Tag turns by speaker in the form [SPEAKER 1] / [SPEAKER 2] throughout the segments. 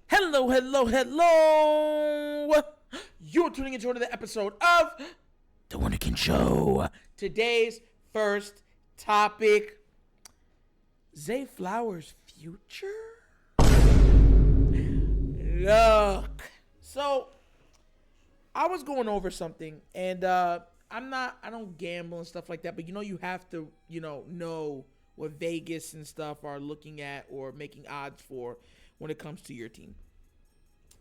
[SPEAKER 1] Hello, hello, hello. You're tuning into another episode of The Wunderkind Show. Today's first topic, Zay Flowers' future? Look. So, I was going over something, and I don't gamble and stuff like that, but you have to, know what Vegas and stuff are looking at or making odds for when it comes to your team.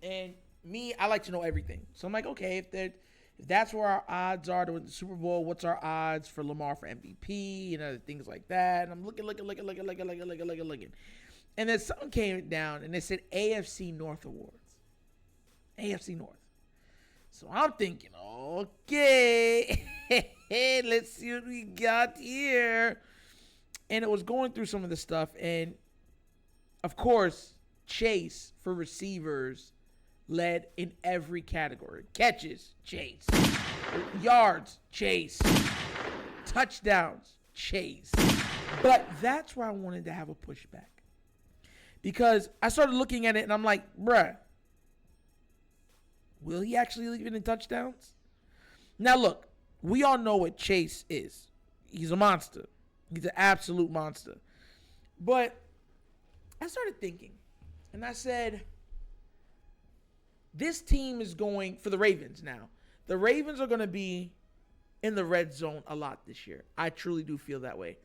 [SPEAKER 1] And me, I like to know everything. So I'm like, okay, if that's where our odds are to win the Super Bowl, what's our odds for Lamar for MVP and other things like that? And I'm looking. And then something came down and it said AFC North awards. AFC North. So I'm thinking, okay, let's see what we got here. And it was going through some of the stuff. And, of course, Chase for receivers led in every category. Catches, Chase. Yards, Chase. Touchdowns, Chase. But that's where I wanted to have a pushback. Because I started looking at it and I'm like, bruh, will he actually lead in touchdowns? Now, look, we all know what Chase is. He's a monster. He's an absolute monster. But I started thinking, and I said, this team is going, for the Ravens now, the Ravens are going to be in the red zone a lot this year. I truly do feel that way.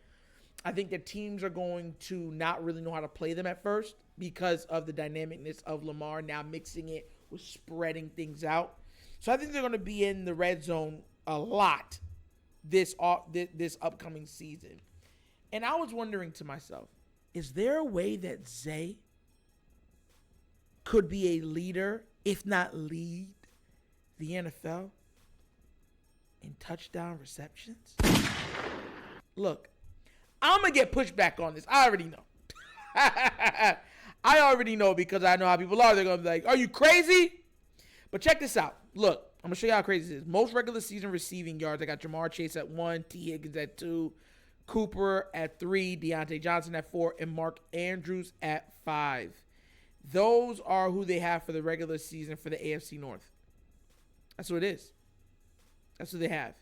[SPEAKER 1] I think that teams are going to not really know how to play them at first because of the dynamicness of Lamar now mixing it with spreading things out. So I think they're going to be in the red zone a lot this upcoming season. And I was wondering to myself, is there a way that Zay could be a leader, if not lead, the NFL in touchdown receptions? Look, I'm going to get pushed back on this. I already know. I already know because I know how people are. They're going to be like, are you crazy? But check this out. Look, I'm going to show you how crazy this is. Most regular season receiving yards, I got Jamar Chase at 1, T. Higgins at 2, Cooper at 3, Deontay Johnson at 4, and Mark Andrews at 5. Those are who they have for the regular season for the AFC North. That's what it is. That's what they have.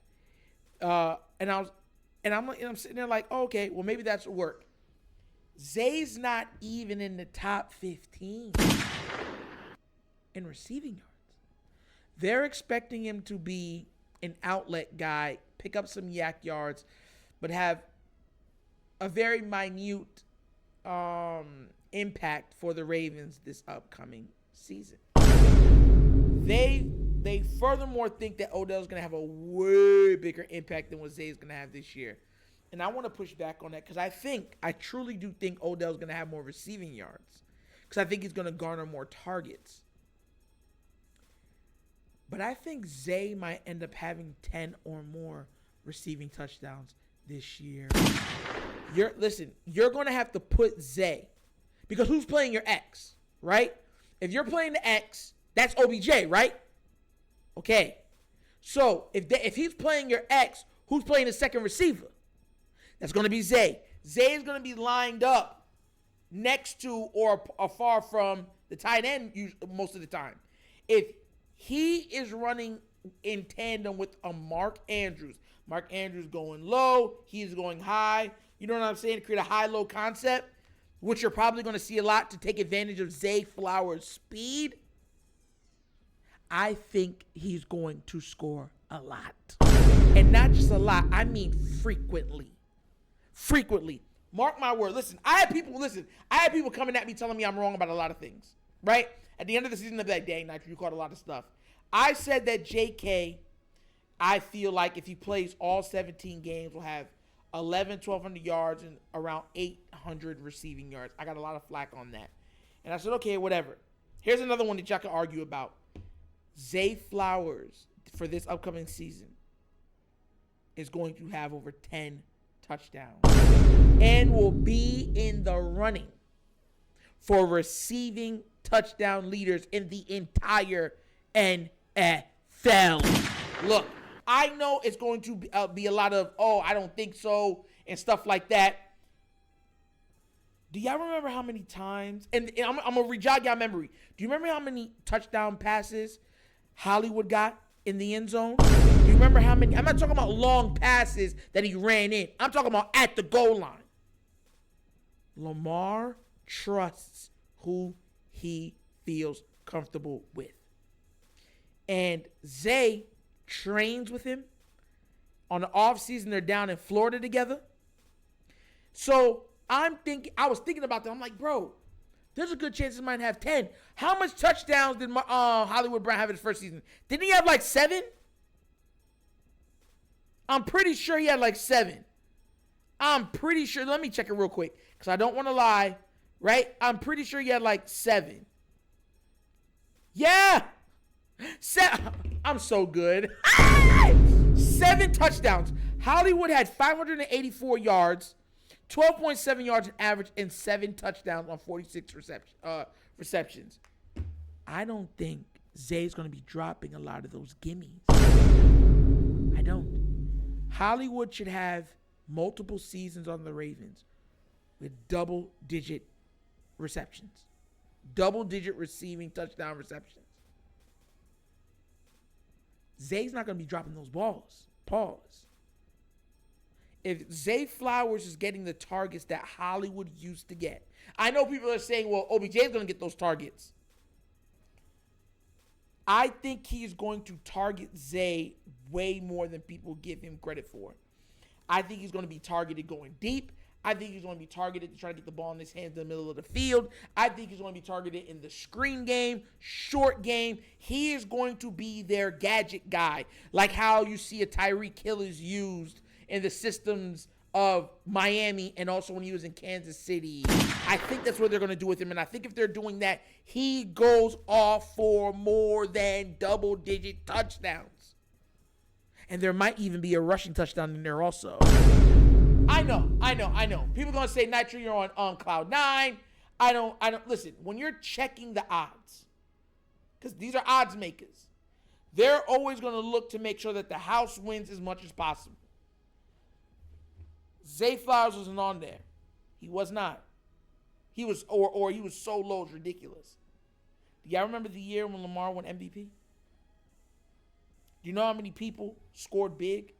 [SPEAKER 1] And I'm sitting there like, oh, okay, well maybe that's work. Zay's not even in the top 15 in receiving yards. They're expecting him to be an outlet guy, pick up some yak yards, but have a very minute impact for the Ravens this upcoming season. They furthermore think that Odell's going to have a way bigger impact than what Zay's going to have this year. And I want to push back on that because I truly do think Odell's going to have more receiving yards because I think he's going to garner more targets. But I think Zay might end up having 10 or more receiving touchdowns this year. You're going to have to put Zay because who's playing your X, right? If you're playing the X, that's OBJ, right? Okay. So if he's playing your X, who's playing the second receiver? That's going to be Zay. Zay is going to be lined up next to or far from the tight end most of the time. If he is running in tandem with a Mark Andrews going low, he's going high. You know what I'm saying? Create a high-low concept, which you're probably going to see a lot to take advantage of Zay Flowers' speed. I think he's going to score a lot. And not just a lot, I mean frequently. Frequently. Mark my word. I had people coming at me telling me I'm wrong about a lot of things, right? At the end of the season, they'll be like, dang, Nitro, you caught a lot of stuff. I said that JK, I feel like if he plays all 17 games, will have 1,200 yards and around 800 receiving yards. I got a lot of flack on that. And I said, okay, whatever. Here's another one that y'all can argue about. Zay Flowers, for this upcoming season, is going to have over 10 touchdowns and will be in the running for receiving touchdown leaders in the entire NFL. Look, I know it's going to be a lot of, I don't think so, and stuff like that. Do y'all remember how many times, and I'm going to re-jog y'all memory. Do you remember how many touchdown passes Hollywood got in the end zone? Do you remember how many? I'm not talking about long passes that he ran in. I'm talking about at the goal line. Lamar trusts who he feels comfortable with. And Zay trains with him. On the offseason, they're down in Florida together. So I was thinking about that. I'm like, bro, there's a good chance he might have 10. How much touchdowns did Hollywood Brown have in his first season? Didn't he have like 7? I'm pretty sure he had like 7. I'm pretty sure. Let me check it real quick because I don't want to lie, right? I'm pretty sure he had like 7. Yeah. I'm so good. 7 touchdowns. Hollywood had 584 yards. 12.7 yards on average and 7 touchdowns on 46 receptions. I don't think Zay's going to be dropping a lot of those gimmies. I don't. Hollywood should have multiple seasons on the Ravens with double-digit receptions. Double-digit receiving touchdown receptions. Zay's not going to be dropping those balls. Pause. If Zay Flowers is getting the targets that Hollywood used to get, I know people are saying, well, OBJ is going to get those targets. I think he is going to target Zay way more than people give him credit for. I think he's going to be targeted going deep. I think he's going to be targeted to try to get the ball in his hands in the middle of the field. I think he's going to be targeted in the screen game, short game. He is going to be their gadget guy, like how you see a Tyreek Hill is used in the systems of Miami and also when he was in Kansas City. I think that's what they're going to do with him. And I think if they're doing that, he goes off for more than double-digit touchdowns. And there might even be a rushing touchdown in there also. I know. People are going to say, Nitro, you're on cloud 9. I don't. Listen, when you're checking the odds, because these are odds makers, they're always going to look to make sure that the house wins as much as possible. Zay Flowers wasn't on there. He was not. He was, or he was so low, it's ridiculous. Do y'all remember the year when Lamar won MVP? Do you know how many people scored big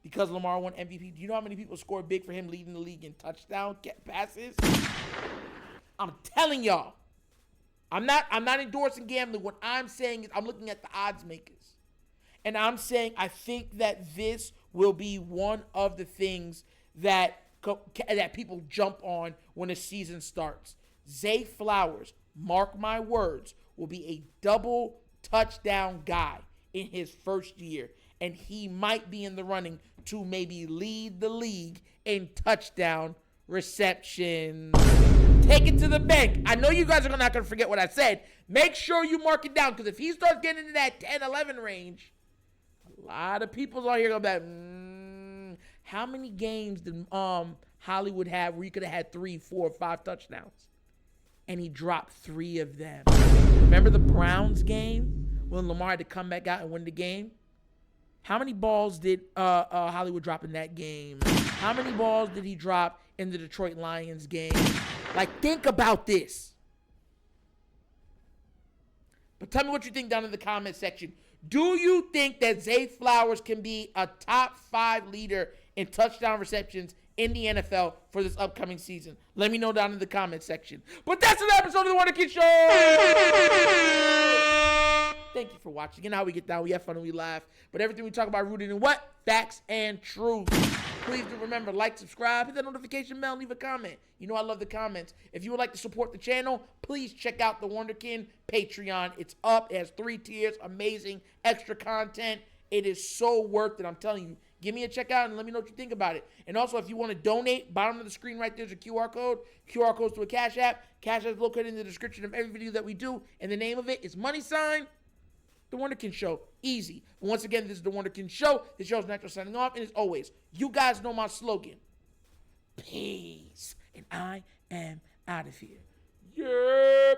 [SPEAKER 1] because Lamar won MVP? Do you know how many people scored big for him leading the league in touchdown passes? I'm telling y'all. I'm not endorsing gambling. What I'm saying is I'm looking at the odds makers. And I'm saying I think that this will be one of the things that people jump on when the season starts. Zay Flowers, mark my words, will be a double touchdown guy in his first year. And he might be in the running to maybe lead the league in touchdown receptions. Take it to the bank. I know you guys are not going to forget what I said. Make sure you mark it down, because if he starts getting into that 10-11 range, a lot of people out here going to be like, how many games did Hollywood have where you could have had 3, 4, 5 touchdowns? And he dropped 3 of them. Remember the Browns game when Lamar had to come back out and win the game? How many balls did Hollywood drop in that game? How many balls did he drop in the Detroit Lions game? Like, think about this. But tell me what you think down in the comment section. Do you think that Zay Flowers can be a top 5 leader in touchdown receptions in the NFL for this upcoming season? Let me know down in the comment section. But that's an episode of The Wonder Kid Show. Thank you for watching. You know how we get down. We have fun and we laugh. But everything we talk about rooted in what? Facts and truth. Please do remember, like, subscribe, hit that notification bell, and leave a comment. You know I love the comments. If you would like to support the channel, please check out the Wunderkind Patreon. It's up. It has 3 tiers. Amazing. Extra content. It is so worth it. I'm telling you. Give me a check out and let me know what you think about it. And also, if you want to donate, bottom of the screen right there's a QR code. QR code's to a Cash App. Cash App is located in the description of every video that we do. And the name of it is The Wunderkind Show. Easy. But once again, this is The Wunderkind Show. This show's Natural signing off. And as always, you guys know my slogan. Peace. And I am out of here. Yep.